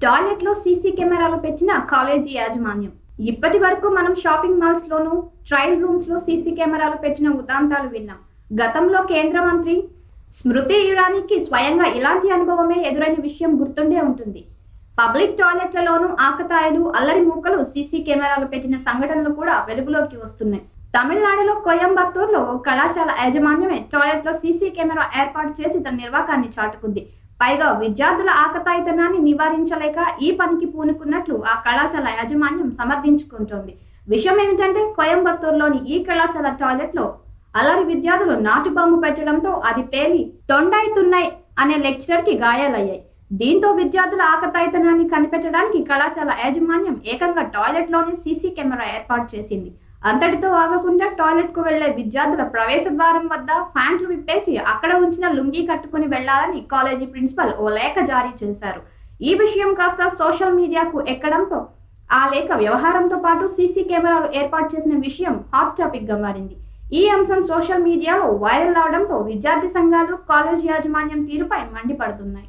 టాయిలెట్లో CC కెమెరాలు పెట్టిన college యాజమాన్యం. ఇప్పటి వరకు మనం షాపింగ్ మాల్స్ లోను, ట్రయల్ రూమ్స్ లో సీసీ కెమెరాలు పెట్టిన ఉదాంతాలు విన్నాం. గతంలో కేంద్ర మంత్రి స్మృతి ఇరానీకి స్వయంగా ఇలాంటి అనుభవమే ఎదురైన విషయం గుర్తుండే ఉంటుంది. పబ్లిక్ టాయిలెట్లలోనూ ఆకతాయిలు, అల్లరి మూకలు సీసీ కెమెరాలు పెట్టిన సంఘటనలు కూడా వెలుగులోకి వస్తున్నాయి. తమిళనాడులో కోయంబత్తూరులో కళాశాల యాజమాన్యమే టాయిలెట్లో సీసీ కెమెరా ఏర్పాటు చేసి తన నిర్వాకాన్ని చాటుకుంది. పైగా విద్యార్థుల ఆకతాయితనాన్ని నివారించలేక ఈ పనికి పూనుకున్నట్లు ఆ కళాశాల యాజమాన్యం సమర్థించుకుంటోంది. విషయం ఏమిటంటే, కోయంబత్తూరులోని ఈ కళాశాల టాయిలెట్లో అల్లరి విద్యార్థులు నాటు బాంబు పెట్టడంతో అది పేలి తొండైతున్నాయి అనే లెక్చరర్ కి గాయాలయ్యాయి. దీంతో విద్యార్థుల ఆకతాయితనాన్ని కనిపెట్టడానికి కళాశాల యాజమాన్యం ఏకంగా టాయిలెట్ లోనే సీసీ కెమెరా ఏర్పాటు చేసింది. అంతటితో ఆగకుండా టాయిలెట్ కు వెళ్లే విద్యార్థుల ప్రవేశ ద్వారం వద్ద ప్యాంట్లు విప్పేసి అక్కడ ఉంచిన లుంగీ కట్టుకుని వెళ్లాలని కాలేజీ ప్రిన్సిపల్ ఓ లేఖ జారీ చేశారు. ఈ విషయం కాస్త సోషల్ మీడియాకు ఎక్కడంతో ఆ లేఖ వ్యవహారంతో పాటు సీసీ కెమెరాలు ఏర్పాటు చేసిన విషయం హాట్ టాపిక్ గా మారింది. ఈ అంశం సోషల్ మీడియాలో వైరల్ అవడంతో విద్యార్థి సంఘాలు కాలేజీ యాజమాన్యం తీరుపై మండిపడుతున్నాయి.